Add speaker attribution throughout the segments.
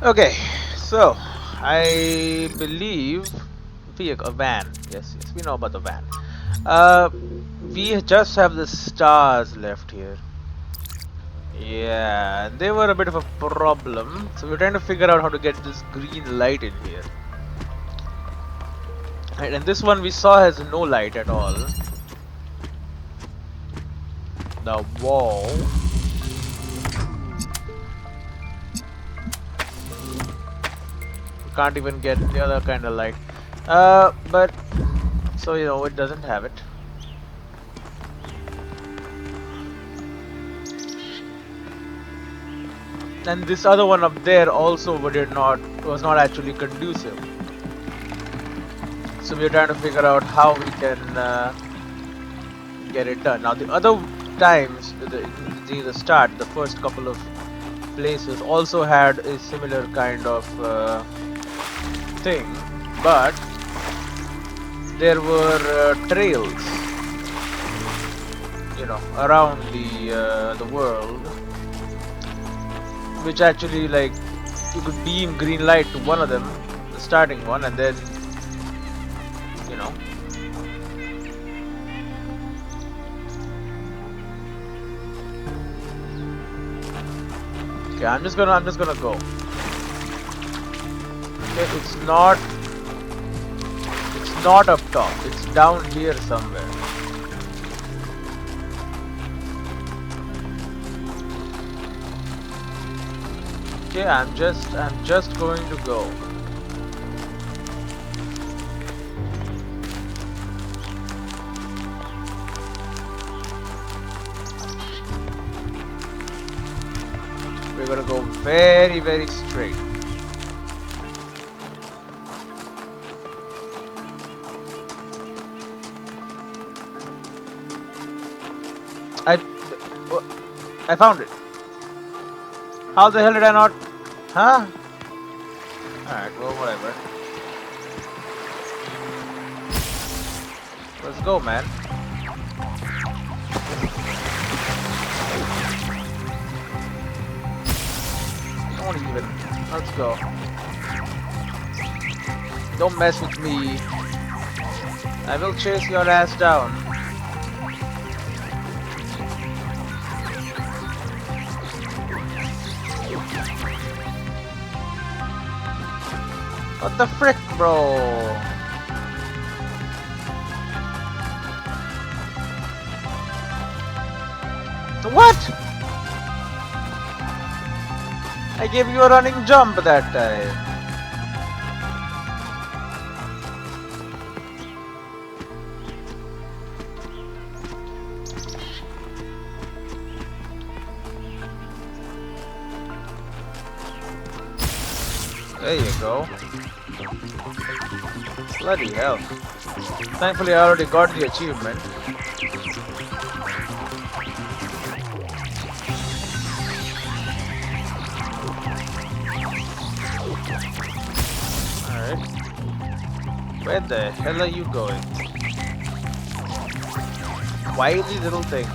Speaker 1: Okay, so I believe vehicle, a van. Yes, yes, we know about the van. Uh, we just have the stars left here. Yeah, they were a bit of a problem. So we're trying to figure out how to get this green light in here. Right, and this one we saw has no light at all. The wall. Can't even get the other kind of light. But so you know it doesn't have it. And this other one up there also was not actually conducive. So we're trying to figure out how we can get it done. Now the other times, the start, the first couple of places also had a similar kind of thing, but there were trails, you know, around the world, which actually like you could beam green light to one of them, the starting one, and then you know. Okay, I'm just gonna go. Okay, it's not up top. It's down here somewhere. Okay, I'm just going to go. We're gonna go very, very straight. I I found it. How the hell did I not? Huh? Alright, well, whatever. Let's go, man. Don't even. Let's go. Don't mess with me. I will chase your ass down. What the frick, bro? What? I gave you a running jump that time. There you go. Bloody hell. Thankfully I already got the achievement. Alright. Where the hell are you going? Wily little thing.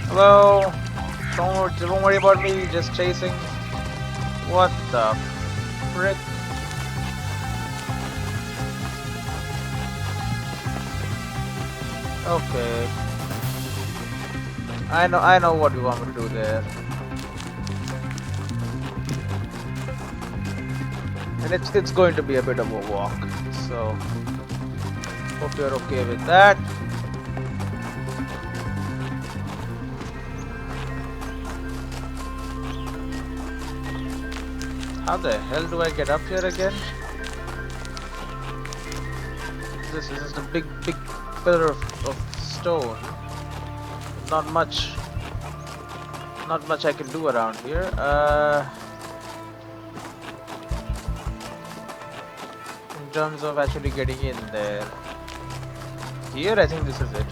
Speaker 1: Hello? Don't worry about me, just chasing. What the frick? Okay. I know what you want me to do there. And it's going to be a bit of a walk. So hope you're okay with that. How the hell do I get up here again? This is just a big pillar of stone. Not much I can do around here. In terms of actually getting in there. Here I think this is it.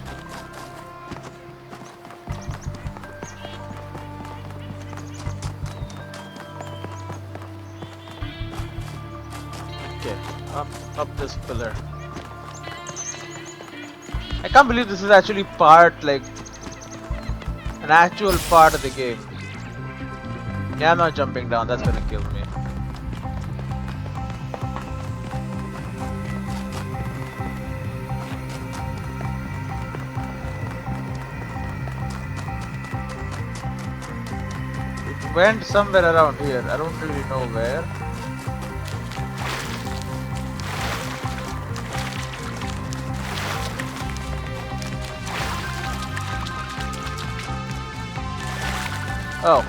Speaker 1: Okay, up this pillar. I can't believe this is actually part like An actual part of the game. Yeah, I'm not jumping down, that's gonna kill me. It went somewhere around here, I don't really know where. Oh.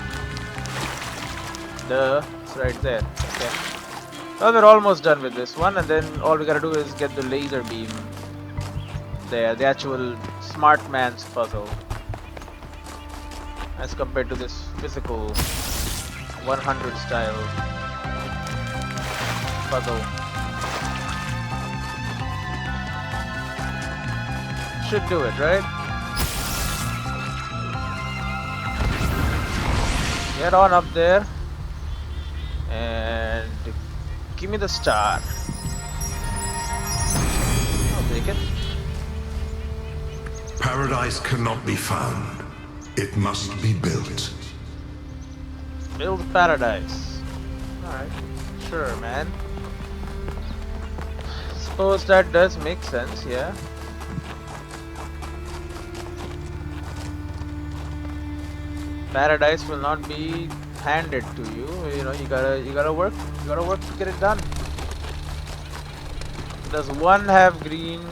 Speaker 1: Duh, it's right there. Okay. Well, we're almost done with this one, and then all we gotta do is get the laser beam there, the actual smart man's puzzle. As compared to this physical 100 style puzzle. Should do it, right? Get on up there and give me the star. I'll take it.
Speaker 2: Paradise cannot be found. It must be built.
Speaker 1: Build paradise. Alright. Sure, man. Suppose that does make sense, yeah. Paradise will not be handed to you. You know, you gotta work to get it done. Does one have green?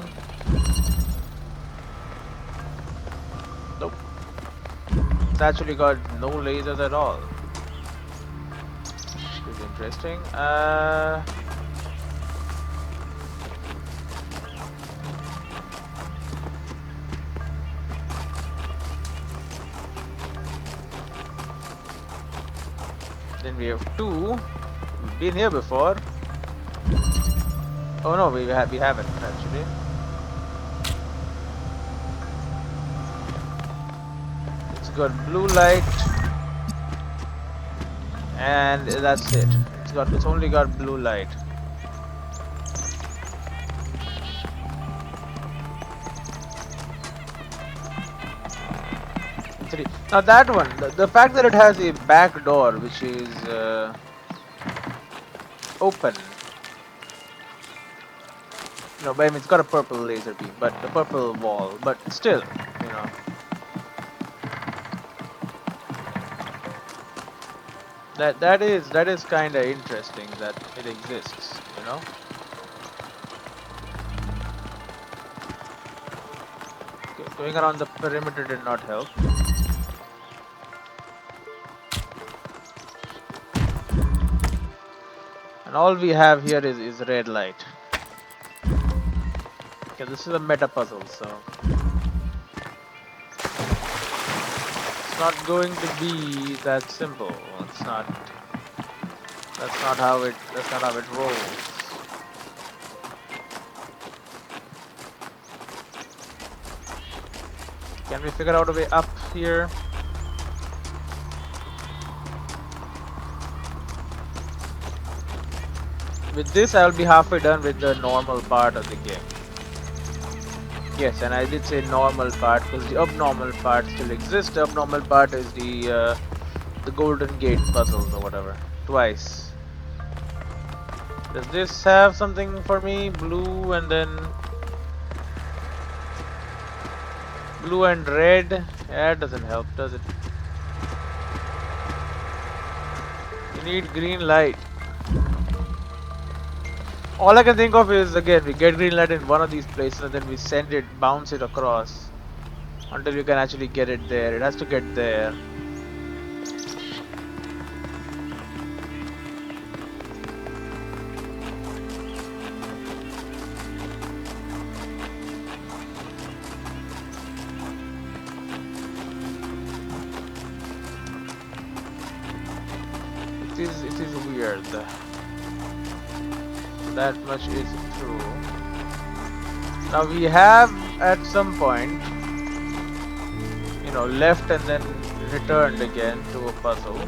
Speaker 1: Nope. It's actually got no lasers at all. Which is interesting. Then we have two. We've been here before. Oh no, we haven't actually. It's got blue light, and that's it. It's only got blue light. Now that one, the fact that it has a back door which is open. No, but I mean it's got a purple laser beam, but the purple wall, but still, you know. That is kind of interesting that it exists, you know. Okay, going around the perimeter did not help. And all we have here is red light. Okay, this is a meta puzzle, so it's not going to be that simple. It's not. That's not how it rolls. Can we figure out a way up here? With this, I will be halfway done with the normal part of the game. Yes, and I did say normal part because the abnormal part still exists. The abnormal part is the Golden Gate puzzles or whatever. Twice. Does this have something for me? Blue and then blue and red. Yeah, it doesn't help, does it? You need green light. All I can think of is, again, we get green light in one of these places and then we send it, bounce it across until you can actually get it there. It has to get there. It is weird. That much is true. Now we have at some point, you know, left and then returned again to a puzzle.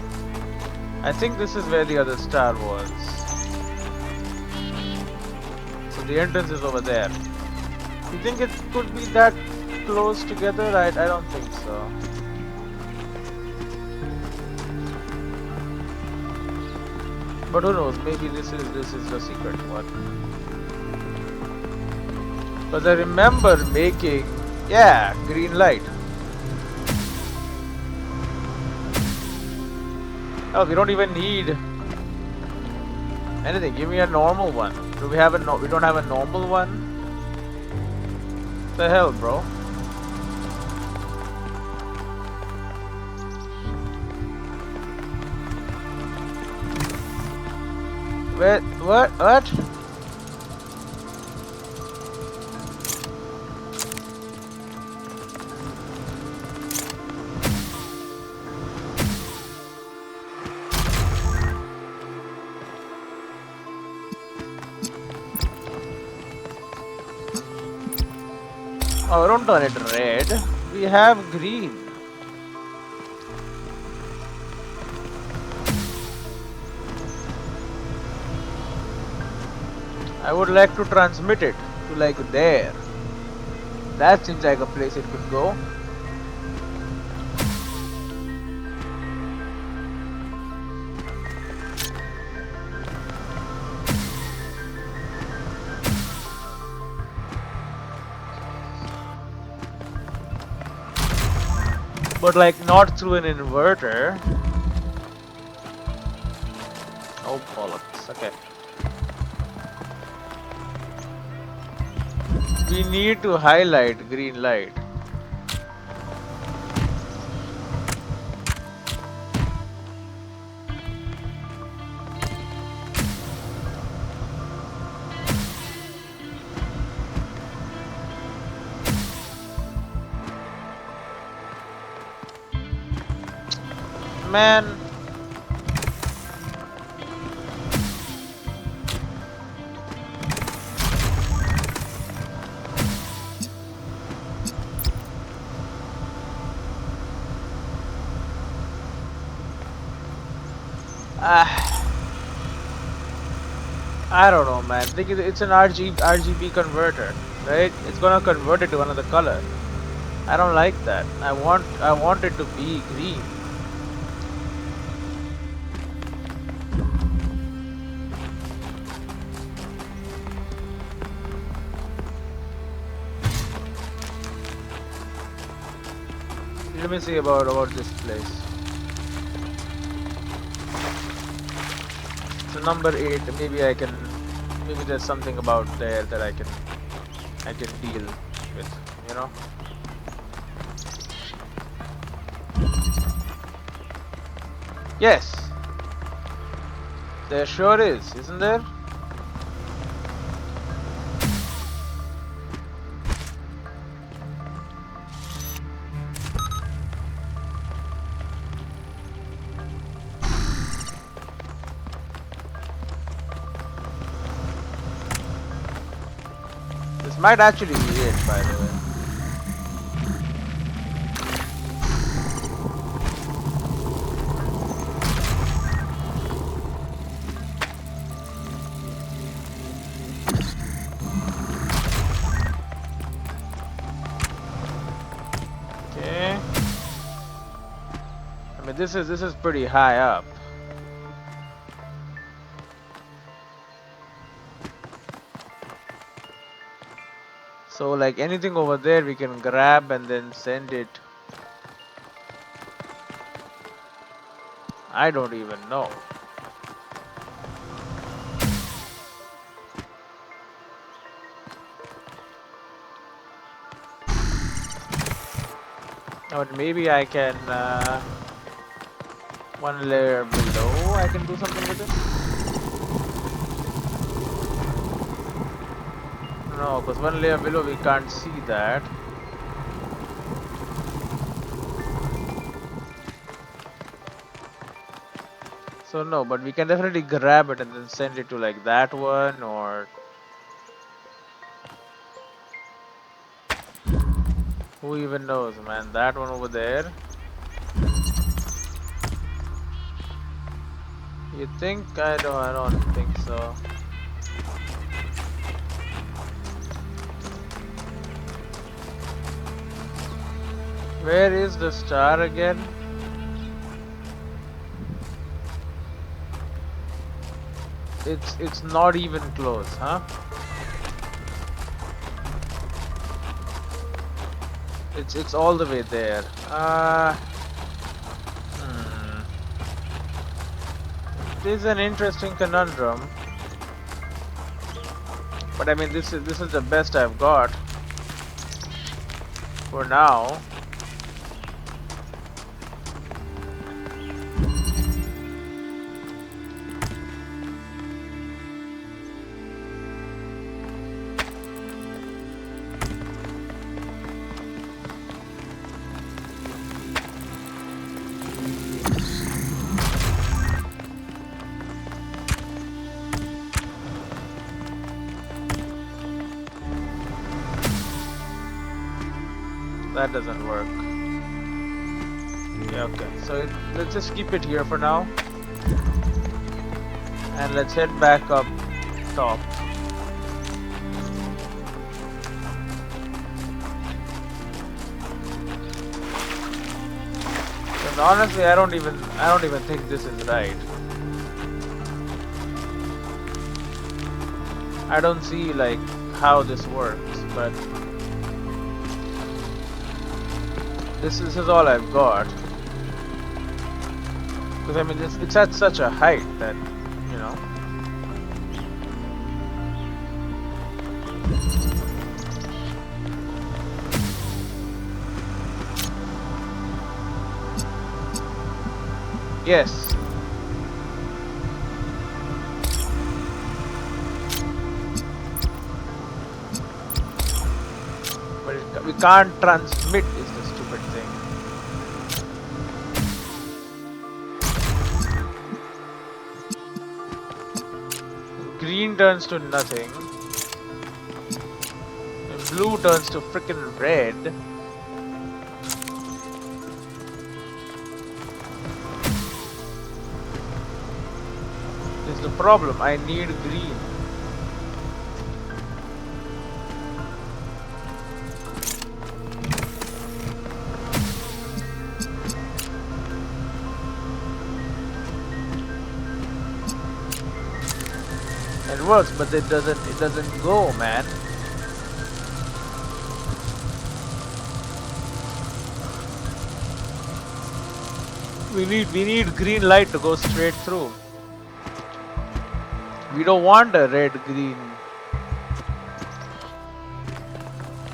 Speaker 1: I think this is where the other star was. So the entrance is over there. You think it could be that close together? I don't think so. But who knows? Maybe this is the secret one. Because I remember making, yeah, green light. Oh, we don't even need anything. Give me a normal one. Do we have a no? We don't have a normal one. The hell, bro? Wait, what? What? Oh, don't turn it red. We have green. I would like to transmit it to like there. That seems like a place it could go. But like not through an inverter. Oh bollocks, okay. We need to highlight green light. Man. I don't know, man. Think it's an RGB converter, right? It's gonna convert it to another color. I don't like that. I want it to be green. Let me see about this place. So number 8, maybe there's something about there that I can deal with, you know. Yes, there sure is, isn't there? This might actually be it, by the way. Okay. I mean, this is pretty high up. So like anything over there we can grab and then send it. I don't even know. Or maybe I can one layer below I can do something with it. No, because one layer below we can't see that. So no, but we can definitely grab it and then send it to like that one, or who even knows, man. That one over there. You think? I don't think so. Where is the star again? It's not even close, huh? It's all the way there. It is an interesting conundrum, but I mean this is the best I've got for now. That doesn't work. Yeah, okay. So let's just keep it here for now. And let's head back up top. Because honestly, I don't even think this is right. I don't see like how this works, but this is all I've got. Because I mean, it's at such a height that, you know. Yes. But we can't transmit is the stupid thing. Green turns to nothing. And blue turns to frickin' red. This is the problem. I need green. It works, but it doesn't go, man. We need green light to go straight through. We don't want a red green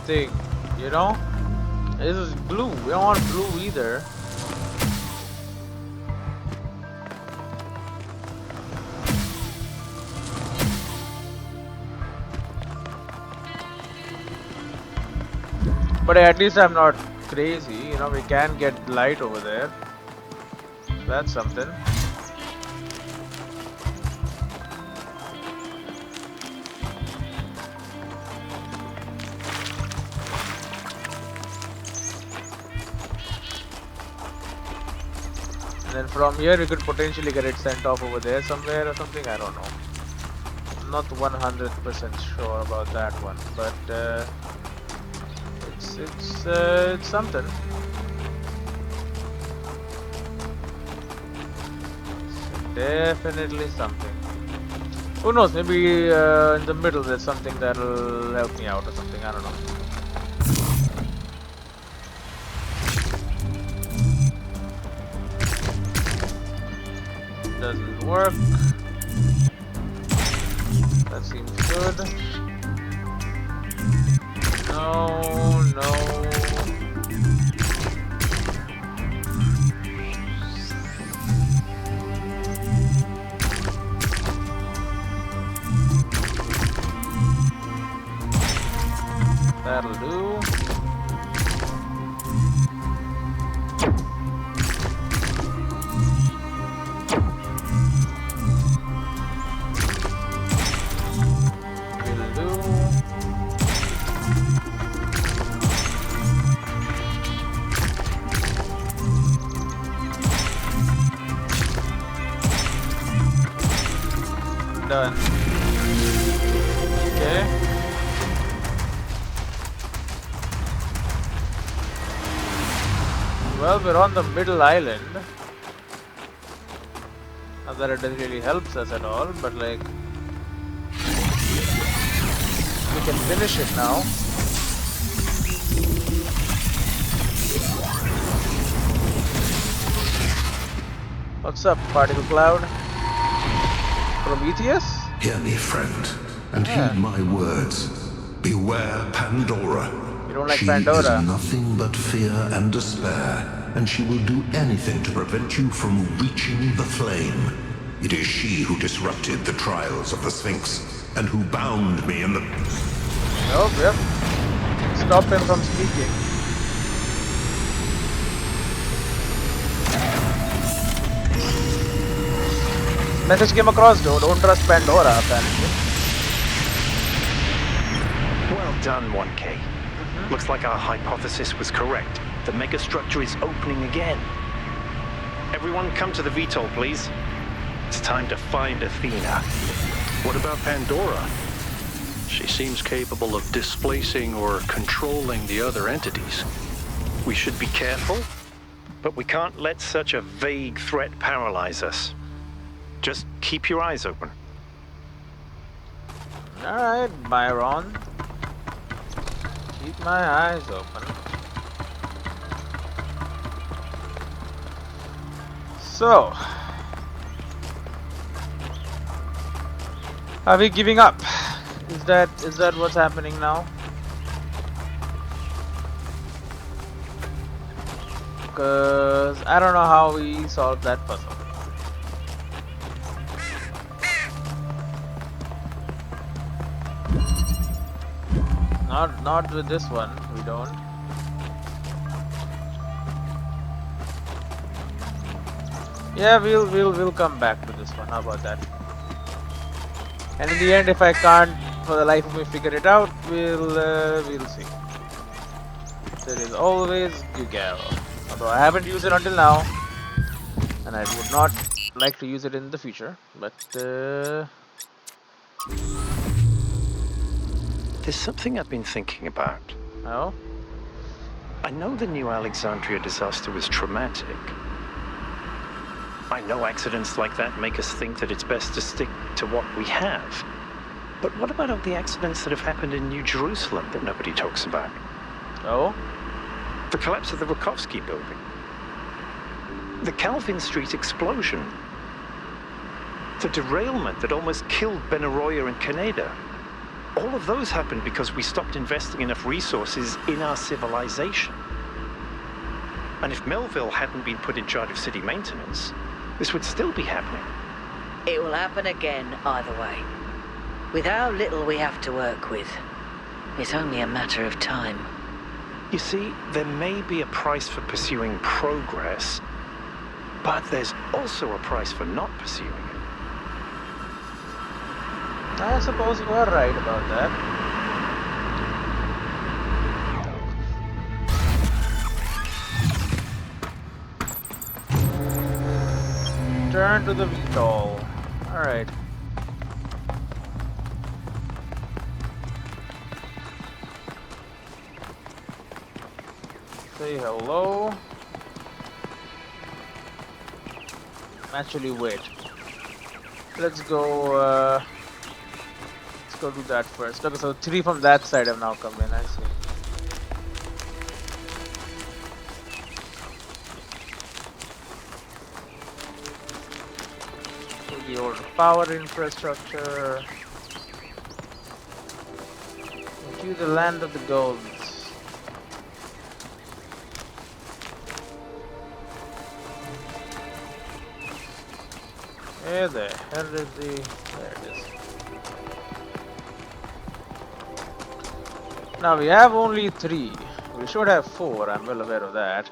Speaker 1: thing, you know? This is blue. We don't want blue either. But at least I'm not crazy, you know, we can get light over there. That's something. And then from here we could potentially get it sent off over there somewhere or something, I don't know. I'm not 100% sure about that one, but it's something. It's definitely something. Who knows, maybe in the middle there's something that'll help me out or something, I don't know. Doesn't work. That seems good. No, no. That'll do. Done. Okay. Well, we're on the middle island. Not that it really helps us at all, but like can finish it now. What's up, particle cloud? Prometheus?
Speaker 2: Hear me, friend, and
Speaker 1: Yeah.
Speaker 2: heed my words. Beware Pandora.
Speaker 1: You don't like
Speaker 2: She
Speaker 1: Pandora?
Speaker 2: is nothing but fear and despair, and she will do anything to prevent you from reaching the flame. It is she who disrupted the trials of the Sphinx, and who bound me in the...
Speaker 1: Oh, yep. Stop him from speaking. Message came across though, don't trust Pandora apparently.
Speaker 3: Well done, 1K. Looks like our hypothesis was correct. The megastructure is opening again. Everyone come to the VTOL, please. It's time to find Athena.
Speaker 4: What about Pandora? She seems capable of displacing or controlling the other entities.
Speaker 3: We should be careful, but we can't let such a vague threat paralyze us. Just keep your eyes open.
Speaker 1: Alright, Byron. Keep my eyes open. So, are we giving up? Is that what's happening now? Because I don't know how we solve that puzzle. Not with this one, we don't. Yeah, we'll come back to this one. How about that? And in the end, if I can't for the life of me figure it out, we'll see. There is always Google. Although I haven't used it until now, and I would not like to use it in the future. But
Speaker 3: There's something I've been thinking about.
Speaker 1: no.
Speaker 3: I know the New Alexandria disaster was traumatic. I know accidents like that make us think that it's best to stick to what we have. But what about all the accidents that have happened in New Jerusalem that nobody talks about?
Speaker 1: Oh.
Speaker 3: The collapse of the Rakovsky building. The Calvin Street explosion. The derailment that almost killed Benaroya and Kaneda. All of those happened because we stopped investing enough resources in our civilization. And if Melville hadn't been put in charge of city maintenance, this would still be happening.
Speaker 5: It will happen again either way. With how little we have to work with, it's only a matter of time.
Speaker 3: You see, there may be a price for pursuing progress, but there's also a price for not pursuing it.
Speaker 1: I suppose you are right about that. Turn to the VTOL. Alright. Say hello. Actually, wait. Let's go do that first. Okay, so 3 from that side have now come in, I see. The old power infrastructure. Into the land of the golds. Where the hell is the... There it is. Now we have only 3. We should have 4, I'm well aware of that.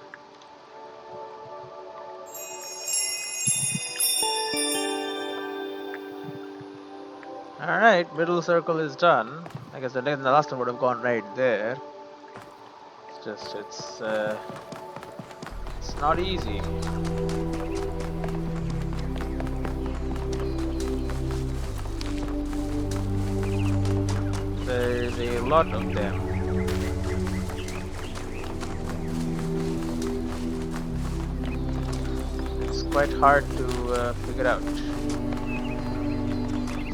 Speaker 1: Alright, middle circle is done. I guess the last one would have gone right there. It's just, it's not easy. There's a lot of them. It's quite hard to figure out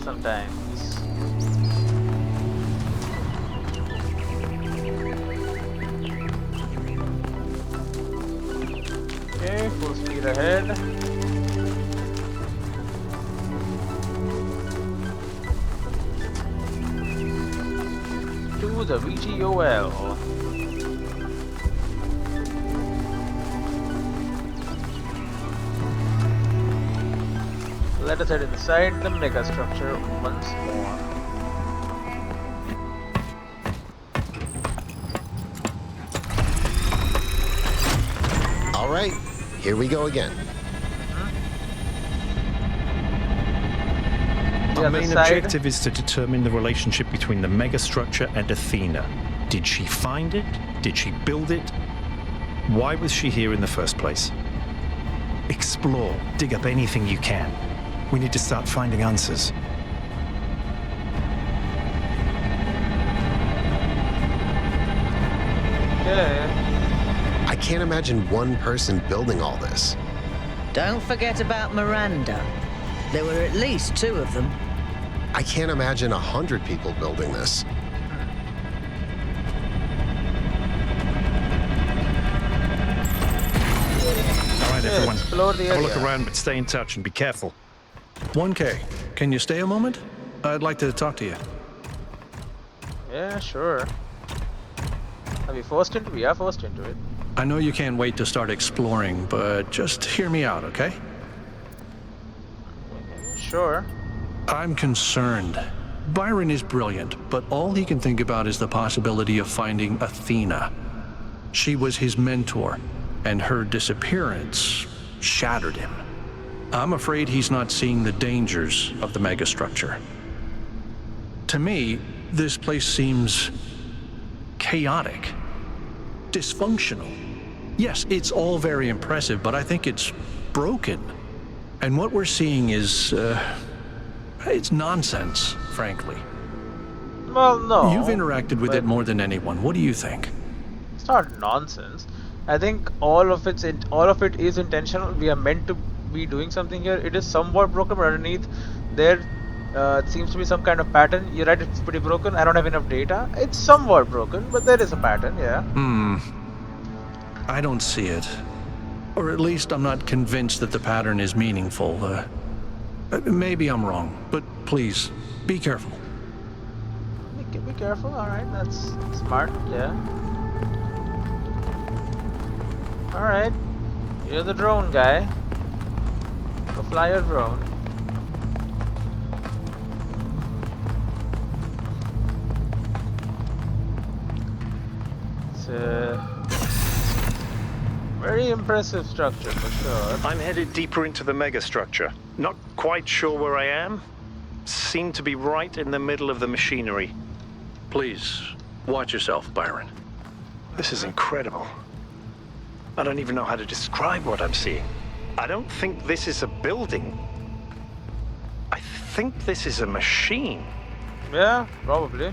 Speaker 1: sometimes. Okay, full speed ahead. To the VTOL. Let us head inside the megastructure once more.
Speaker 6: All right, here we go again.
Speaker 4: Our main objective is to determine the relationship between the megastructure and Athena. Did she find it? Did she build it? Why was she here in the first place? Explore, dig up anything you can. We need to start finding answers.
Speaker 1: Okay.
Speaker 6: I can't imagine one person building all this.
Speaker 5: Don't forget about Miranda. There were at least 2 of them.
Speaker 6: I can't imagine 100 people building this.
Speaker 4: All right, everyone.
Speaker 1: Explore the
Speaker 4: Have a look
Speaker 1: area.
Speaker 4: around, but stay in touch and be careful.
Speaker 7: 1K, can you stay a moment? I'd like to talk to you.
Speaker 1: Yeah, sure. Are we forced into? We are forced into it.
Speaker 7: I know you can't wait to start exploring, but just hear me out, okay?
Speaker 1: Sure.
Speaker 7: I'm concerned. Byron is brilliant, but all he can think about is the possibility of finding Athena. She was his mentor, and her disappearance shattered him. I'm afraid he's not seeing the dangers of the megastructure. To me, this place seems chaotic, dysfunctional. Yes, it's all very impressive, but I think it's broken. And what we're seeing is, it's nonsense, frankly.
Speaker 1: Well, no.
Speaker 7: You've interacted with
Speaker 1: but
Speaker 7: it more than anyone. What do you think?
Speaker 1: It's not nonsense. I think all of it is intentional. We are meant to be doing something here. It is somewhat broken, but underneath there seems to be some kind of pattern. You're right, it's pretty broken. I don't have enough data. It's somewhat broken, but there is a pattern, yeah.
Speaker 7: I don't see it. Or at least I'm not convinced that the pattern is meaningful. Maybe I'm wrong, but please, be careful.
Speaker 1: Be careful, alright, that's smart, yeah. Alright, you're the drone guy. Go fly your drone. It's a very impressive structure for sure.
Speaker 3: I'm headed deeper into the megastructure. Not quite sure where I am. Seem to be right in the middle of the machinery.
Speaker 7: Please, watch yourself, Byron.
Speaker 3: This is incredible. I don't even know how to describe what I'm seeing. I don't think this is a building. I think this is a machine.
Speaker 1: Yeah, probably.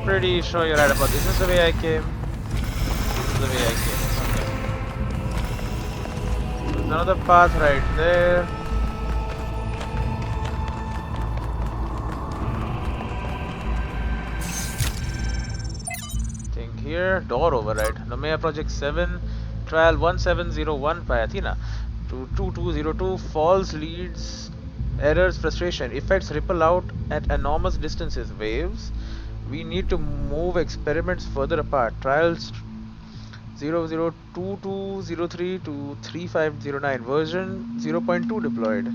Speaker 1: Pretty sure you're right about this. This is the way I came. This is the way I came. Okay. There's another path right there. Think here. Door override. Nomea Project 7. Trial 1701 by Athena. To 2202. False leads. Errors. Frustration. Effects ripple out at enormous distances. Waves. We need to move experiments further apart. Trials 002203 to 3509. Version 0.2 deployed.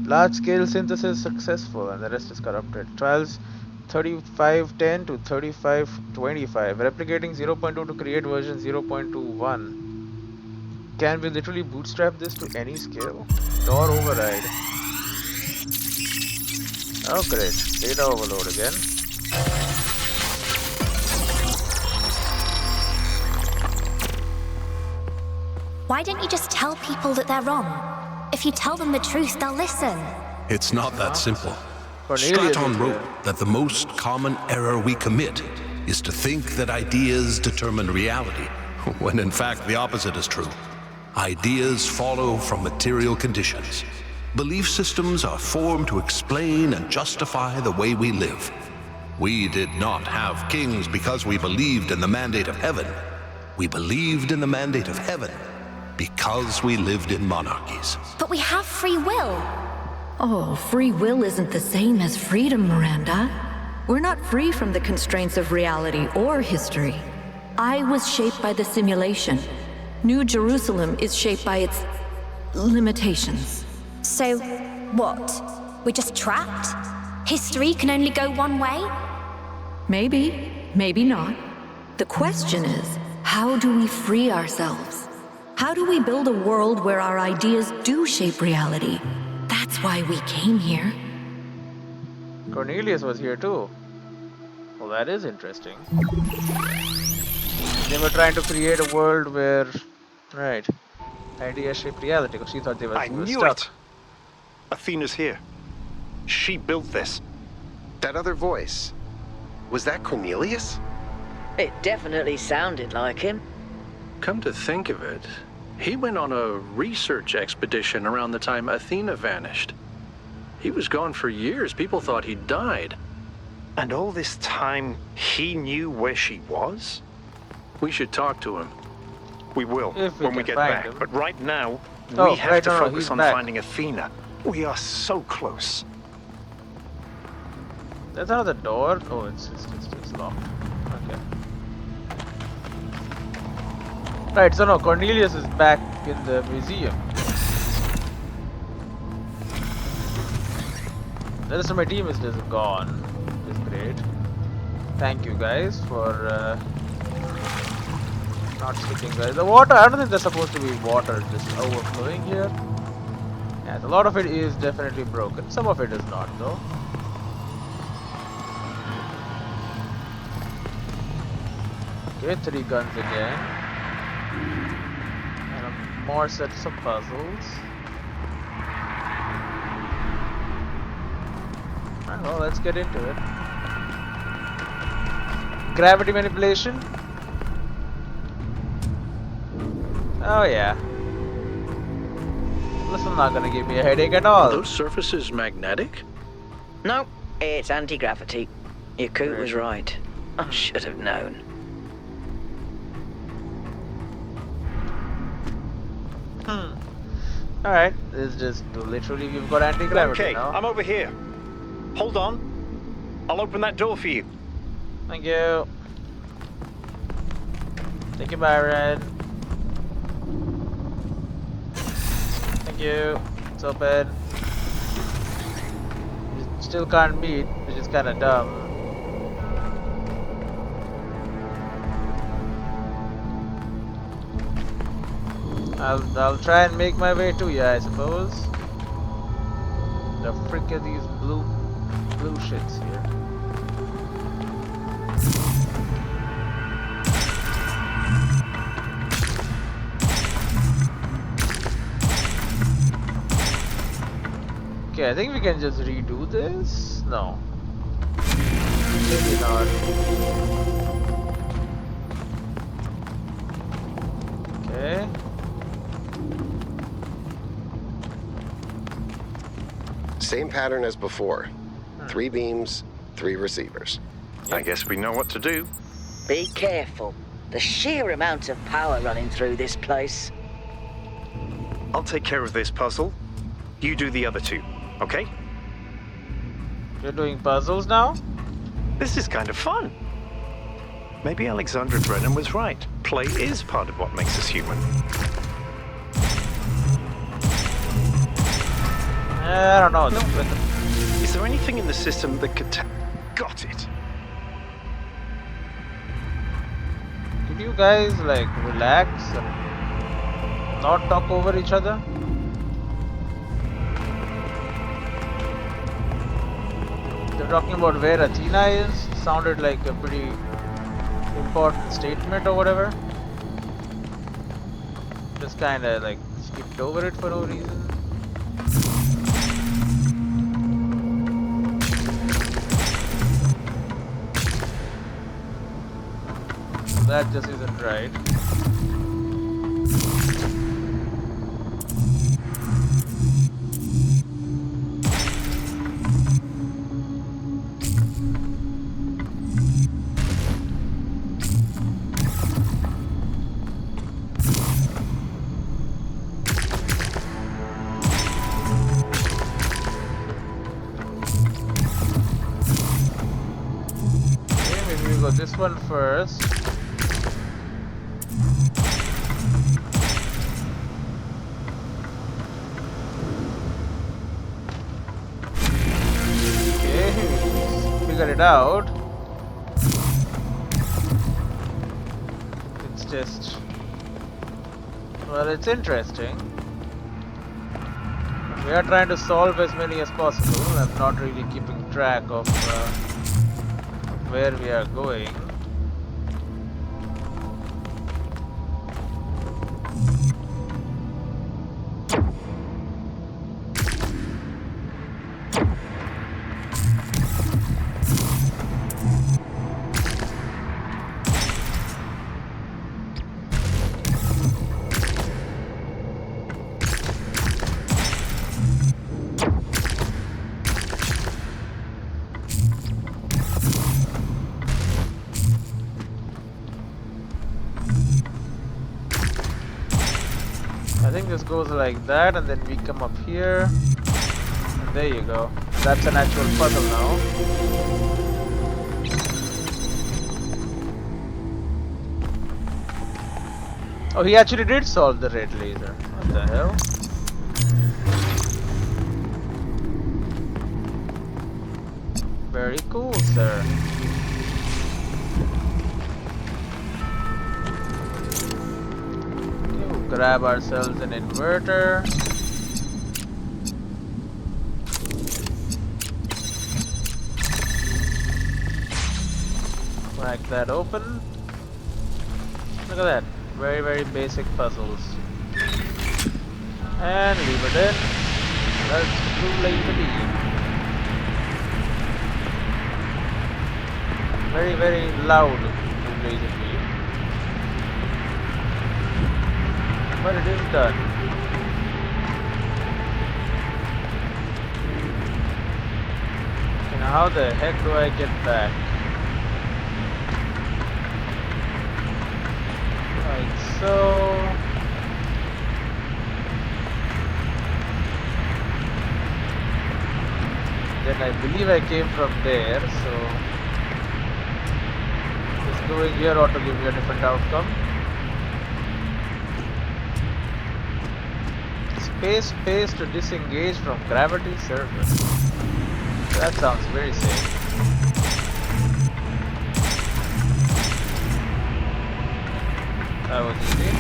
Speaker 1: Large scale synthesis successful and the rest is corrupted. Trials 3510 to 3525. Replicating 0.2 to create version 0.21. Can we literally bootstrap this to any scale? Door override. Oh great. Data overload again.
Speaker 8: Why don't you just tell people that they're wrong? If you tell them the truth, they'll listen.
Speaker 2: It's not that simple.
Speaker 1: Cornelius
Speaker 2: Straton
Speaker 1: is
Speaker 2: wrote
Speaker 1: here.
Speaker 2: that the most common error we commit is to think that ideas determine reality, when in fact the opposite is true. Ideas follow from material conditions. Belief systems are formed to explain and justify the way we live. We did not have kings because we believed in the mandate of heaven. We believed in the mandate of heaven because we lived in monarchies.
Speaker 8: But we have free will.
Speaker 9: Oh, free will isn't the same as freedom, Miranda. We're not free from the constraints of reality or history. I was shaped by the simulation. New Jerusalem is shaped by its limitations.
Speaker 8: So, what? We're just trapped? History can only go one way?
Speaker 9: Maybe, maybe not. The question is, how do we free ourselves? How do we build a world where our ideas do shape reality? That's why we came here.
Speaker 1: Cornelius was here too. Well, that is interesting. They were trying to create a world where, right, ideas shape reality, because she thought they were
Speaker 3: I knew
Speaker 1: stuck.
Speaker 3: it! Athena's here. She built this.
Speaker 6: That other voice, was that Cornelius?
Speaker 5: It definitely sounded like him.
Speaker 7: Come to think of it, he went on a research expedition around the time Athena vanished. He was gone for years. People thought he'd died.
Speaker 3: And all this time, he knew where she was?
Speaker 7: We should talk to him.
Speaker 3: We will,
Speaker 1: If we
Speaker 3: when we
Speaker 1: can
Speaker 3: get
Speaker 1: find
Speaker 3: back.
Speaker 1: him.
Speaker 3: But right now,
Speaker 1: Oh,
Speaker 3: we have
Speaker 1: right,
Speaker 3: to
Speaker 1: no,
Speaker 3: focus
Speaker 1: he's
Speaker 3: on
Speaker 1: back.
Speaker 3: finding Athena. We are so close.
Speaker 1: There's another door. Oh, it's locked. Okay. Right, so no, Cornelius is back in the museum. The rest of my team is just gone. It's great. Thank you guys for not sticking guys. The water, I don't think there's supposed to be water just overflowing here. Yeah, a lot of it is definitely broken. Some of it is not though. Okay, 3 guns again. And more sets of puzzles. Alright, well, let's get into it. Gravity manipulation. Oh yeah. This is not gonna give me a headache at
Speaker 7: Are
Speaker 1: all.
Speaker 7: those surfaces magnetic?
Speaker 5: No, it's anti-gravity. Yakut was right. I should have known.
Speaker 1: Alright, this is just literally we've got anti-gravity
Speaker 3: Okay,
Speaker 1: now.
Speaker 3: I'm over here. Hold on. I'll open that door for you.
Speaker 1: Thank you. Thank you, Byron. Thank you. It's open. We still can't meet, which is kinda dumb. I'll try and make my way to you, I suppose. The frick are these blue shits here? Okay, I think we can just redo this. No, maybe not. Okay.
Speaker 6: Same pattern as before. 3 beams, 3 receivers.
Speaker 3: I guess we know what to do.
Speaker 5: Be careful. The sheer amount of power running through this place.
Speaker 3: I'll take care of this puzzle. You do the other 2, okay?
Speaker 1: You're doing puzzles now?
Speaker 3: This is kind of fun. Maybe Alexandra Brennan was right. Play is part of what makes us human.
Speaker 1: I don't know.
Speaker 3: Is there anything in the system that could Got it.
Speaker 1: Could you guys like relax and not talk over each other? They're talking about where Athena is. Sounded like a pretty important statement or whatever. Just kinda like skipped over it for no reason. That just isn't right. one first. Okay, figure it out. It's just, well, it's interesting. We are trying to solve as many as possible. I'm not really keeping track of where we are going. I think this goes like that, and then we come up here. And there you go. That's an actual puzzle now. Oh, he actually did solve the red laser. What the hell? Very cool, sir. Grab ourselves an inverter. Crack that open. Look at that. Very, very basic puzzles. And leave it in. That's the blue laser beam. Very, very loud blue laser beam. But it is done. And how the heck do I get back? Like so. Then I believe I came from there, so just going here ought to give me a different outcome. Space to disengage from gravity surface. That sounds very safe. That was easy.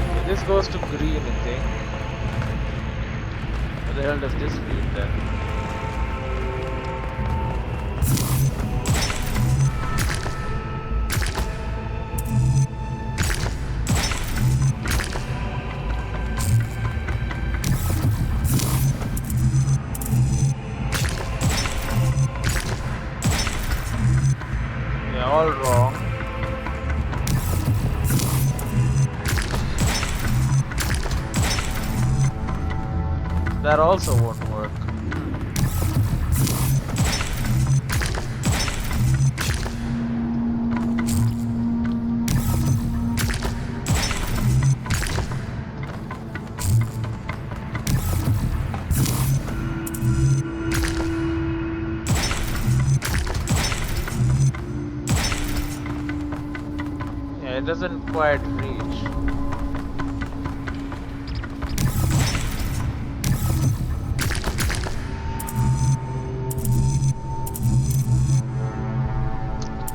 Speaker 1: Okay, this goes to green, I think. What the hell does this mean then? All wrong. That also won't work. It doesn't quite reach.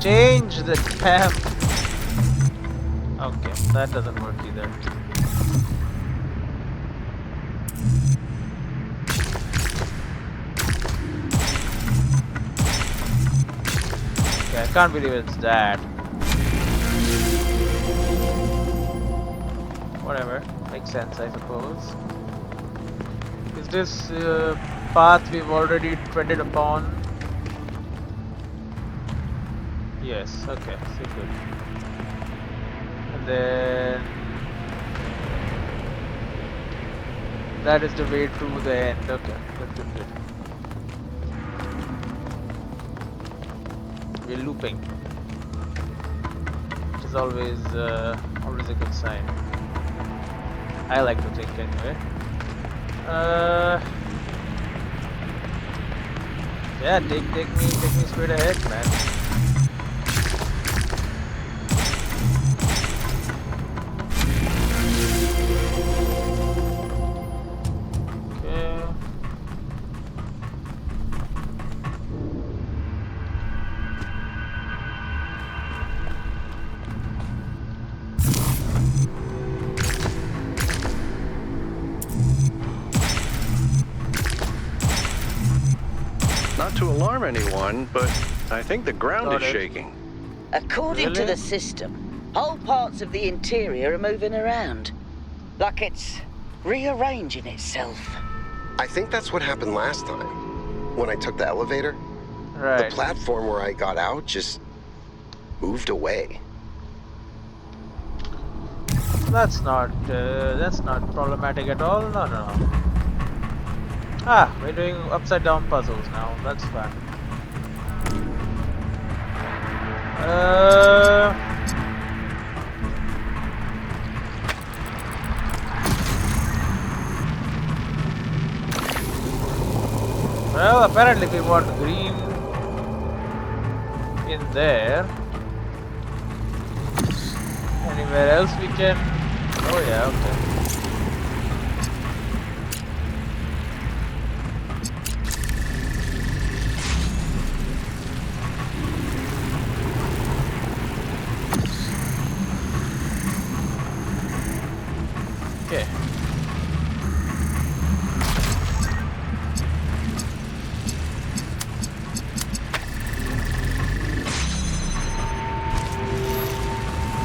Speaker 1: Change the damn. Okay, that doesn't work either. Okay, I can't believe it's that. Whatever, makes sense, I suppose. Is this path we've already treaded upon? Yes, okay, so good. And then that is the way to the end. Okay, good. We're looping, which is always a good sign. I like to think anyway. Yeah, take me straight ahead, man.
Speaker 7: to alarm anyone, but I think the ground is
Speaker 1: Got it.
Speaker 7: shaking.
Speaker 5: According to
Speaker 1: Really?
Speaker 5: the system, whole parts of the interior are moving around. Like it's rearranging itself.
Speaker 6: I think that's what happened last time. When I took the elevator, the
Speaker 1: Right.
Speaker 6: platform where I got out just moved away.
Speaker 1: That's not problematic at all. No, no, no. Ah, we're doing upside down puzzles now. That's fun. Well, apparently we want green in there. Anywhere else we can? Oh yeah, okay. Okay.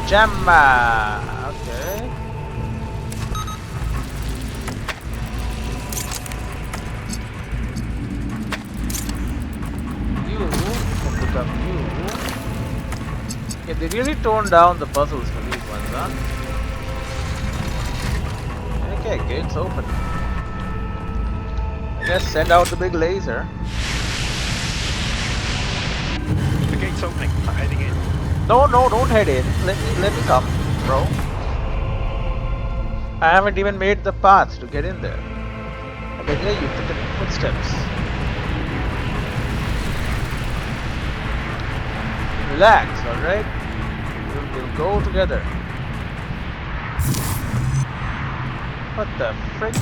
Speaker 1: Jamma. Okay. You can become you. Yeah, they really toned down the puzzles for these ones, huh? Okay, gate's open. I guess send out the big laser.
Speaker 4: The gate's opening. I'm heading in.
Speaker 1: No, no, don't head in. Let me come, bro. I haven't even made the path to get in there. I can hear you footsteps. Relax, alright? We'll go together. What the frick?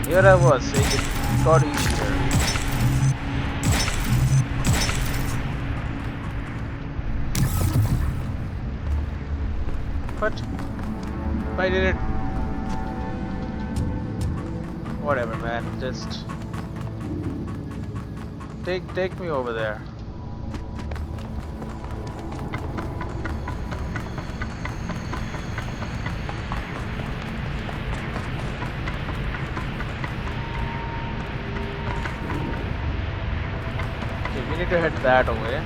Speaker 1: Here I was saying it got easier. What? Why did it? Whatever, man. Just take me over there. Okay, we need to head that away.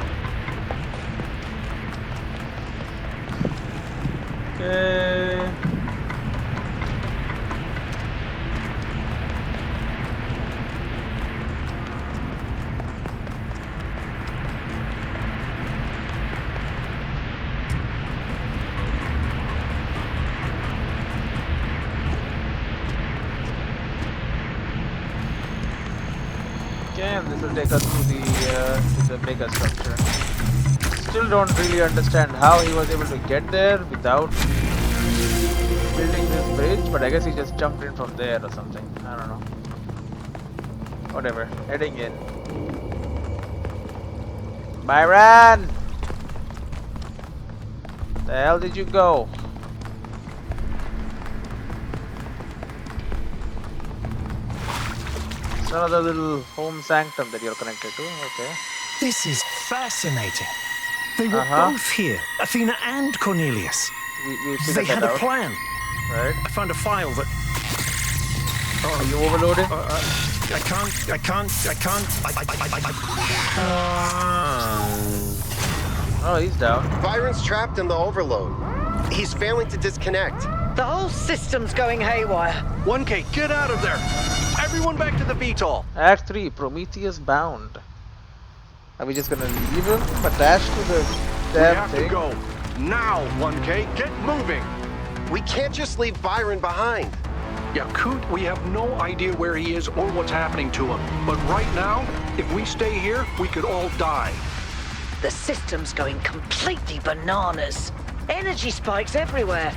Speaker 1: Okay. Okay, and this will take us to the megastructure. Still don't really understand how he was able to get there without building this bridge, but I guess he just jumped in from there or something. I don't know. Whatever. Heading in. Byron! The hell did you go? It's another little home sanctum that you're connected to. Okay.
Speaker 4: This is fascinating. They were
Speaker 1: Uh-huh.
Speaker 4: both here, Athena and Cornelius.
Speaker 1: We
Speaker 4: They
Speaker 1: figured
Speaker 4: had
Speaker 1: that
Speaker 4: a
Speaker 1: out.
Speaker 4: plan.
Speaker 1: Right?
Speaker 4: I found a file that
Speaker 1: Are you overloading?
Speaker 4: I can't.
Speaker 1: Oh, he's down.
Speaker 6: Byron's trapped in the overload. He's failing to disconnect.
Speaker 5: The whole system's going haywire.
Speaker 7: 1K, get out of there! Everyone back to the VTOL!
Speaker 1: Act 3, Prometheus bound. Are we just gonna leave him attached to the
Speaker 7: We
Speaker 1: damn
Speaker 7: have
Speaker 1: thing?
Speaker 7: to go. Now, 1K, get moving!
Speaker 6: We can't just leave Byron behind.
Speaker 7: Yakut, we have no idea where he is or what's happening to him. But right now, if we stay here, we could all die.
Speaker 5: The system's going completely bananas. Energy spikes everywhere.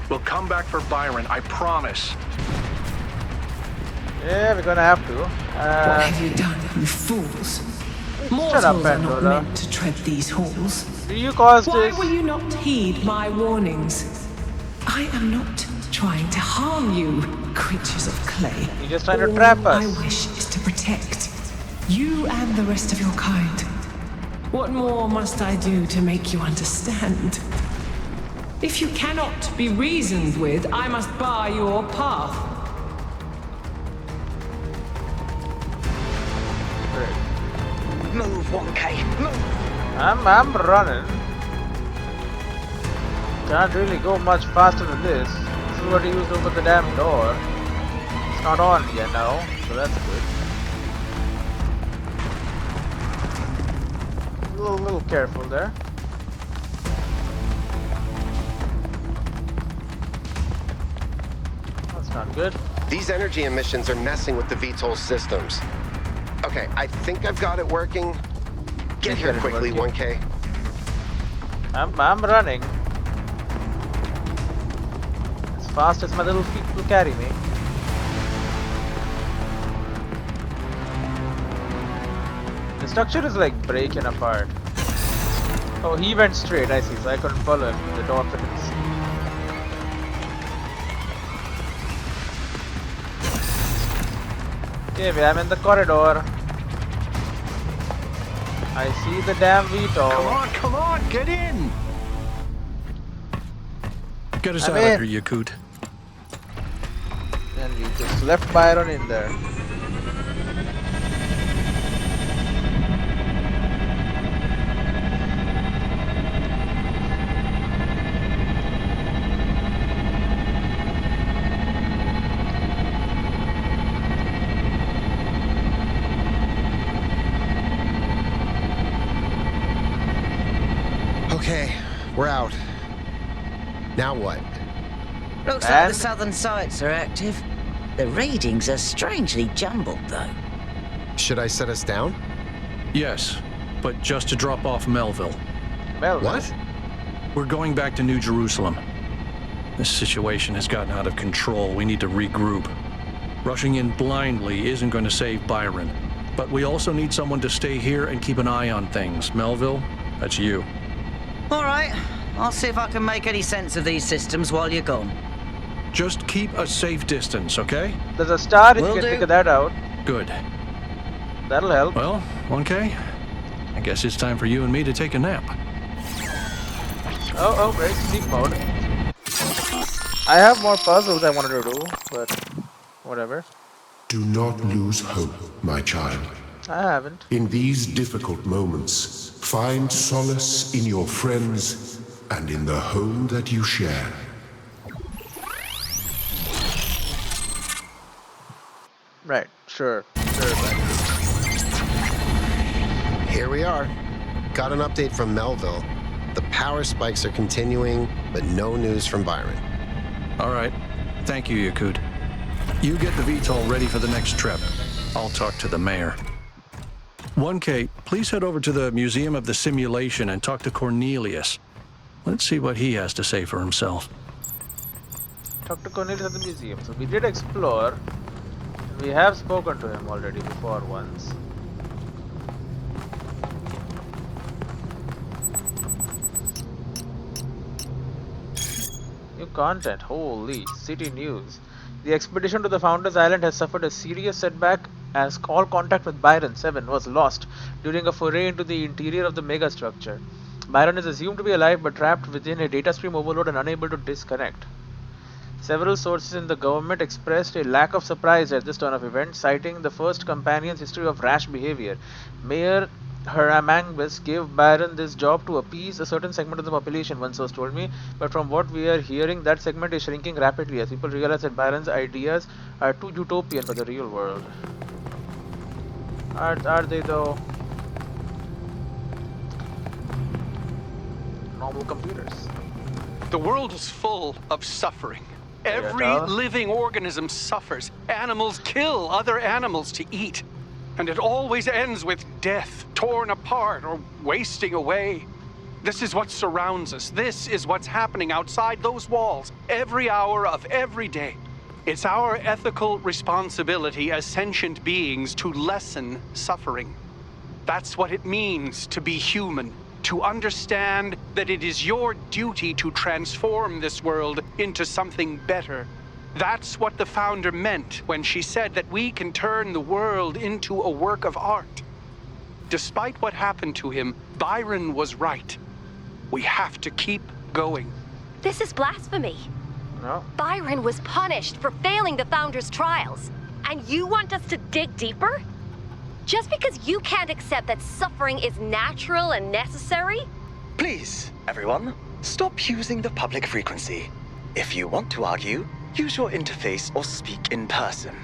Speaker 7: We'll come back for Byron, I promise.
Speaker 1: Yeah, we're gonna have to.
Speaker 10: What have you done, you fools?
Speaker 1: Shut up,
Speaker 10: Mortals are not
Speaker 1: Pandora.
Speaker 10: meant to tread these halls.
Speaker 1: You caused
Speaker 10: Why
Speaker 1: this.
Speaker 10: will you not heed my warnings? I am not trying to harm you, creatures of clay.
Speaker 1: You're just trying to trap us.
Speaker 10: All I wish is to protect you and the rest of your kind. What more must I do to make you understand? If you cannot be reasoned with, I must bar your path.
Speaker 5: Move, 1K. Move.
Speaker 1: I'm running. Can't really go much faster than this. This is what he used over the damn door. It's not on yet now, so that's good. A little careful there. That's not good.
Speaker 6: These energy emissions are messing with the VTOL systems. Okay, I think I've got it working. Get here quickly, 1K.
Speaker 1: I'm running. As fast as my little feet will carry me. The structure is like breaking apart. Oh, he went straight, I see, so I couldn't follow him. The door opens. Okay, I'm in the corridor. I see the damn VTOL.
Speaker 3: Come on, get in!
Speaker 7: Get us
Speaker 1: I'm
Speaker 7: out
Speaker 1: in.
Speaker 7: of here, Yakut.
Speaker 1: And you just left Byron in there.
Speaker 6: Okay, we're out. Now what?
Speaker 5: Looks like the southern sites are active. The readings are strangely jumbled, though.
Speaker 6: Should I set us down?
Speaker 7: Yes, but just to drop off Melville.
Speaker 1: Melville?
Speaker 6: What?
Speaker 7: We're going back to New Jerusalem. This situation has gotten out of control. We need to regroup. Rushing in blindly isn't going to save Byron. But we also need someone to stay here and keep an eye on things. Melville, that's you.
Speaker 5: All right. I'll see if I can make any sense of these systems while you're gone.
Speaker 7: Just keep a safe distance, okay?
Speaker 1: There's a star if
Speaker 5: Will
Speaker 1: you can
Speaker 5: do.
Speaker 1: figure that out.
Speaker 7: Good.
Speaker 1: That'll help.
Speaker 7: Well, 1K, I guess it's time for you and me to take a nap.
Speaker 1: Oh, great. Sleep mode. I have more puzzles I wanted to do, but whatever.
Speaker 2: Do not lose hope, my child.
Speaker 1: I haven't.
Speaker 2: In these difficult moments, find solace in your friends and in the home that you share.
Speaker 1: Right, sure, but
Speaker 6: Here we are. Got an update from Melville. The power spikes are continuing, but no news from Byron.
Speaker 7: All right. Thank you, Yakut. You get the VTOL ready for the next trip. I'll talk to the mayor. 1K, please head over to the Museum of the Simulation and talk to Cornelius. Let's see what he has to say for himself.
Speaker 1: talk to Cornelius at the museum. So we did explore. We have spoken to him already before once. New content. Holy city news. The expedition to the Founders Island has suffered a serious setback as all contact with Byron 7 was lost during a foray into the interior of the megastructure. Byron is assumed to be alive but trapped within a data stream overload and unable to disconnect. Several sources in the government expressed a lack of surprise at this turn of events, citing the first companion's history of rash behavior. Mayor Haramangbus gave Byron this job to appease a certain segment of the population, one source told me, but from what we are hearing, that segment is shrinking rapidly as people realize that Byron's ideas are too utopian for the real world. Are they though? Normal computers.
Speaker 11: The world is full of suffering. Every living organism suffers. Animals kill other animals to eat. And it always ends with death, torn apart or wasting away. This is what surrounds us. This is what's happening outside those walls, every hour of every day. It's our ethical responsibility as sentient beings to lessen suffering. That's what it means to be human. To understand that it is your duty to transform this world into something better. That's what the founder meant when she said that we can turn the world into a work of art. Despite what happened to him, Byron was right. We have to keep going.
Speaker 12: This is blasphemy.
Speaker 1: No.
Speaker 12: Byron was punished for failing the Founder's trials. And you want us to dig deeper? Just because you can't accept that suffering is natural and necessary?
Speaker 13: Please, everyone, stop using the public frequency. If you want to argue, use your interface or speak in person.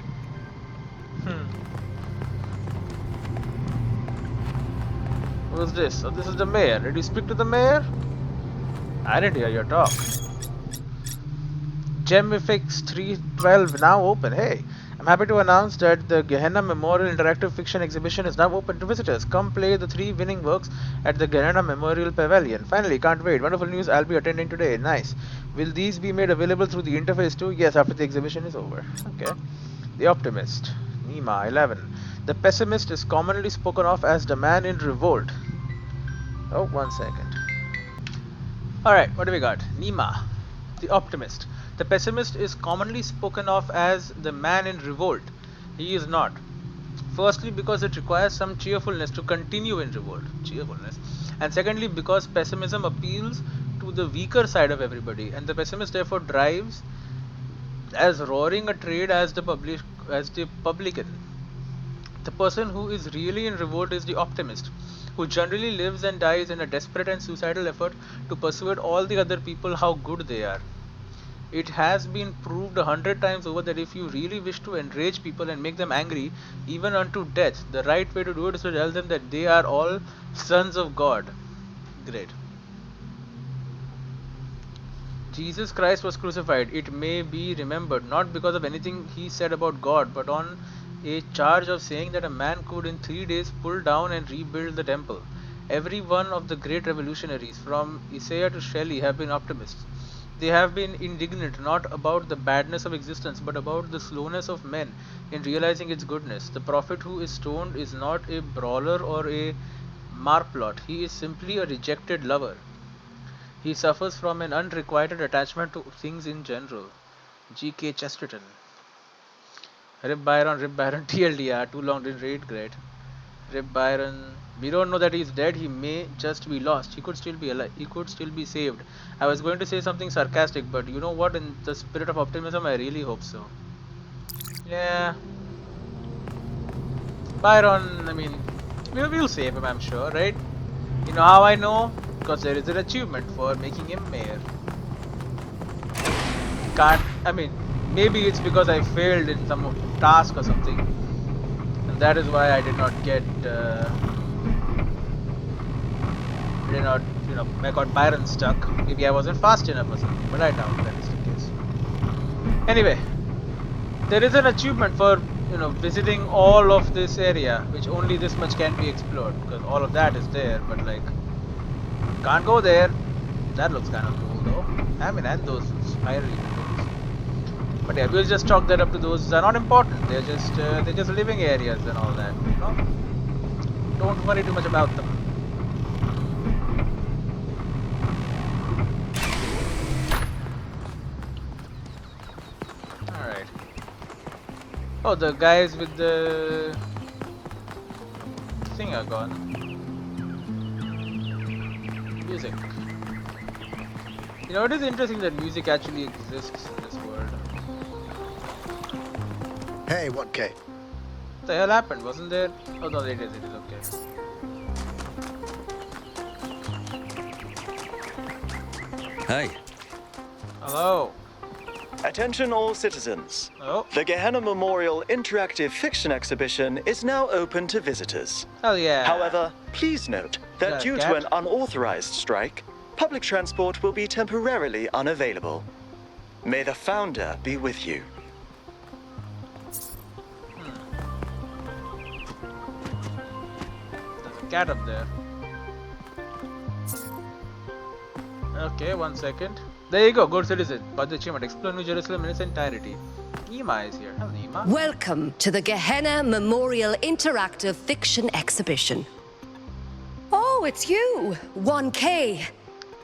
Speaker 1: Who's this? Oh, this is the mayor. Did you speak to the mayor? I didn't hear your talk. Gemifix 312 now open. Hey, I'm happy to announce that the Gehenna Memorial Interactive Fiction Exhibition is now open to visitors. Come play the 3 winning works at the Gehenna Memorial Pavilion. Finally, can't wait. Wonderful news, I'll be attending today. Nice. Will these be made available through the interface too? Yes, after the exhibition is over. Okay. The Optimist. Nima 11. The Pessimist is commonly spoken of as the man in revolt. Oh, 1 second. Alright, what do we got? Nima. The Optimist. The Pessimist is commonly spoken of as the man in revolt. He is not. Firstly, because it requires some cheerfulness to continue in revolt. Cheerfulness. And secondly, because pessimism appeals to the weaker side of everybody. And the pessimist therefore drives as roaring a trade as the publican. The person who is really in revolt is the optimist, who generally lives and dies in a desperate and suicidal effort to persuade all the other people how good they are. It has been proved 100 times over that if you really wish to enrage people and make them angry, even unto death, the right way to do it is to tell them that they are all sons of God. Great. Jesus Christ was crucified, it may be remembered, not because of anything he said about God, but on a charge of saying that a man could in 3 days pull down and rebuild the temple. Every one of the great revolutionaries, from Isaiah to Shelley, have been optimists. They have been indignant not about the badness of existence, but about the slowness of men in realizing its goodness. The prophet who is stoned is not a brawler or a marplot. He is simply a rejected lover. He suffers from an unrequited attachment to things in general. G.K. Chesterton. Rip Byron, TLDR, too long, didn't read, great. Rip Byron, we don't know that he's dead, he may just be lost, he could still be alive, he could still be saved. I was going to say something sarcastic, but you know what, in the spirit of optimism, I really hope so. Yeah. Byron, I mean, we'll save him, I'm sure, right? You know how I know? Because there is an achievement for making him mayor. Maybe it's because I failed in some task or something. And that is why I did not get, I got Byron stuck. Maybe I wasn't fast enough or something, but I doubt that is the case. Anyway, there is an achievement for, visiting all of this area, which only this much can be explored, because all of that is there, but like, can't go there. That looks kind of cool though. And those spirally things. But yeah, we'll just chalk that up to those are not important. They're just living areas and all that, Don't worry too much about them. Alright. Oh, the guys with the thing are gone. Music. It is interesting that music actually exists in this world.
Speaker 6: Hey, 1K.
Speaker 1: What the hell happened? Wasn't there? Oh no, it is okay.
Speaker 13: Hey.
Speaker 1: Hello.
Speaker 13: Attention all citizens.
Speaker 1: Oh.
Speaker 13: The Gehenna Memorial Interactive Fiction Exhibition is now open to visitors.
Speaker 1: Hell yeah.
Speaker 13: However, please note that due to an unauthorized strike, public transport will be temporarily unavailable. May the founder be with you.
Speaker 1: There's a cat up there. Okay, 1 second. There you go, good citizen. Got the achievement. Explore New Jerusalem in its entirety. Ema is here. Hello, Ema.
Speaker 14: Welcome to the Gehenna Memorial Interactive Fiction Exhibition. Oh, it's you, 1K.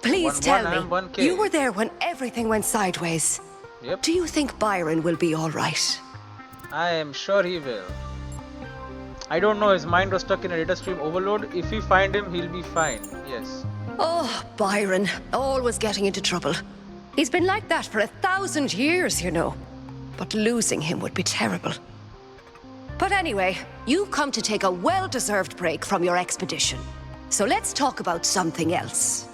Speaker 14: Please tell me,
Speaker 1: 1K.
Speaker 14: you were there when everything went sideways.
Speaker 1: Yep.
Speaker 14: Do you think Byron will be all right?
Speaker 1: I am sure he will. I don't know, his mind was stuck in a data stream overload. If we find him, he'll be fine. Yes.
Speaker 14: Oh, Byron, always getting into trouble. He's been like that for 1,000 years, you know. But losing him would be terrible. But anyway, you've come to take a well-deserved break from your expedition. So let's talk about something else.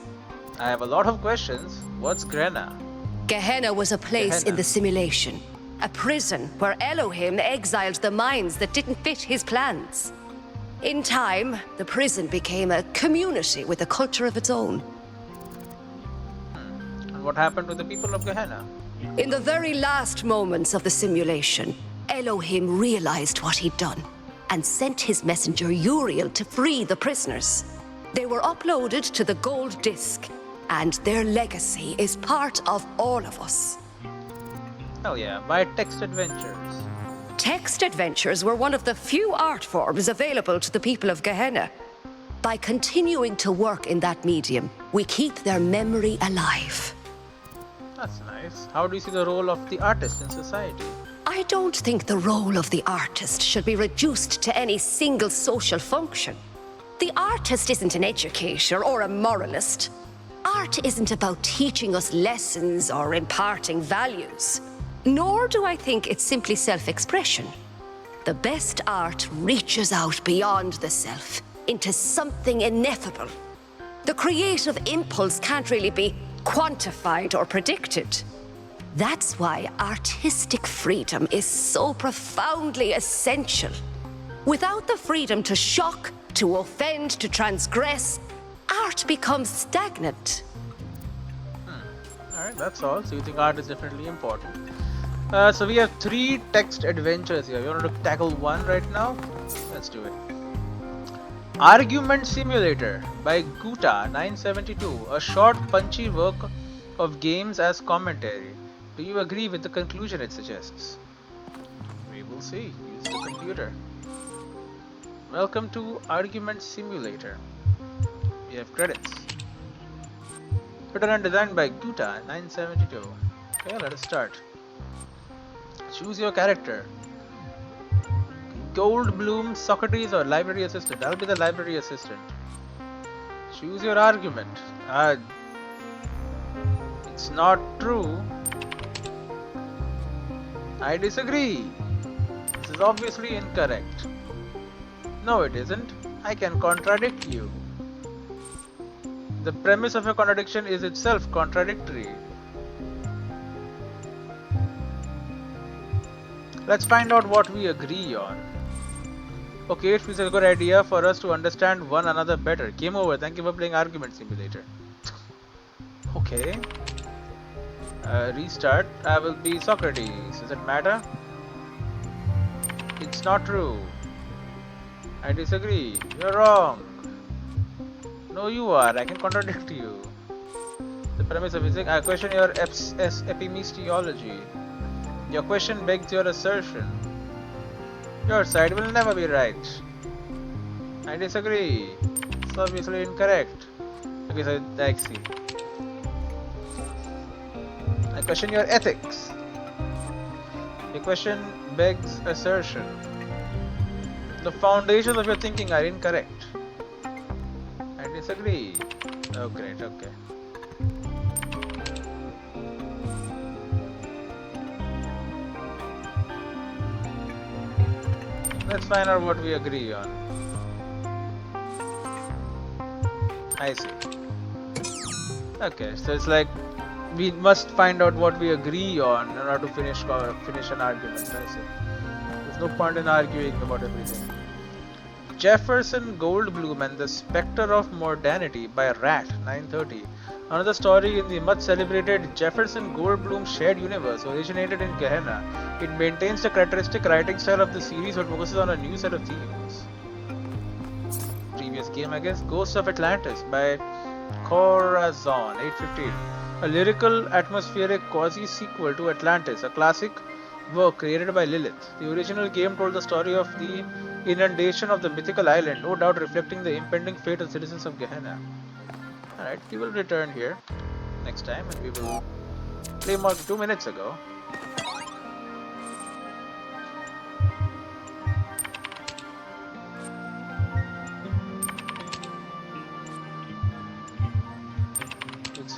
Speaker 1: I have a lot of questions. What's Gehenna?
Speaker 14: Gehenna was a place in the simulation. A prison where Elohim exiled the minds that didn't fit his plans. In time, the prison became a community with a culture of its own.
Speaker 1: And what happened to the people of Gehenna?
Speaker 14: In the very last moments of the simulation, Elohim realized what he'd done and sent his messenger Uriel to free the prisoners. They were uploaded to the gold disc, and their legacy is part of all of us.
Speaker 1: Hell yeah, by text adventures.
Speaker 14: Text adventures were one of the few art forms available to the people of Gehenna. By continuing to work in that medium, we keep their memory alive.
Speaker 1: That's nice. How do you see the role of the artist in society?
Speaker 14: I don't think the role of the artist should be reduced to any single social function. The artist isn't an educator or a moralist. Art isn't about teaching us lessons or imparting values. Nor do I think it's simply self-expression. The best art reaches out beyond the self, into something ineffable. The creative impulse can't really be quantified or predicted. That's why artistic freedom is so profoundly essential. Without the freedom to shock, to offend, to transgress, art becomes stagnant.
Speaker 1: Alright, that's all. So you think art is definitely important. So we have 3 text adventures here. You want to tackle one right now? Let's do it. Argument Simulator by Guta 972. A short punchy work of games as commentary. Do you agree with the conclusion it suggests? We will see. Use the computer. Welcome to Argument Simulator. We have credits. Written and designed by Guta 972. Okay, let us start. Choose your character. Goldblum, Socrates, or library assistant. I'll be the library assistant. Choose your argument. It's not true. I disagree. This is obviously incorrect. No, it isn't. I can contradict you. The premise of a contradiction is itself contradictory. Let's find out what we agree on. Okay, it feels a good idea for us to understand one another better. Game over. Thank you for playing Argument Simulator. Okay. Restart. I will be Socrates. Does it matter? It's not true. I disagree. You're wrong. No, you are. I can contradict you. The premise of physics. I question your epistemology. Your question begs your assertion. Your side will never be right. I disagree. It's obviously incorrect. Okay, so I see. I question your ethics. Your question begs assertion. The foundations of your thinking are incorrect. I disagree. Oh, great, okay. Let's find out what we agree on. I see. Okay, so it's like we must find out what we agree on in order to finish an argument. I see. There's no point in arguing about everything. Jefferson Goldblum and the Spectre of Modernity by Rat 930. Another story in the much celebrated Jefferson Goldblum shared universe originated in Gehenna. It maintains the characteristic writing style of the series but focuses on a new set of themes. Previous game, I guess. Ghosts of Atlantis by Corazon 815. A lyrical, atmospheric quasi-sequel to Atlantis, a classic work created by Lilith. The original game told the story of the inundation of the mythical island, no doubt reflecting the impending fate of the citizens of Gehenna. Alright, we will return here next time and we will play more 2 minutes ago.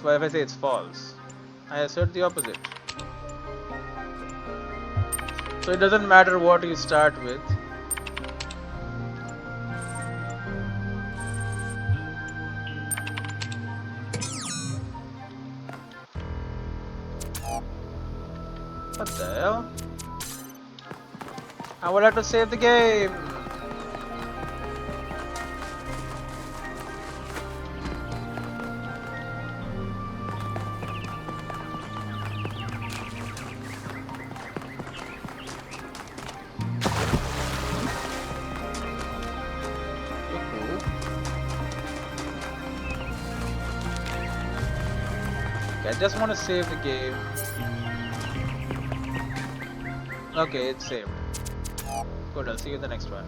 Speaker 1: If I say it's false, I assert the opposite. So it doesn't matter what you start with. What the hell? I will have to save the game. I just want to save the game. Okay, it's saved. Good, I'll see you in the next one.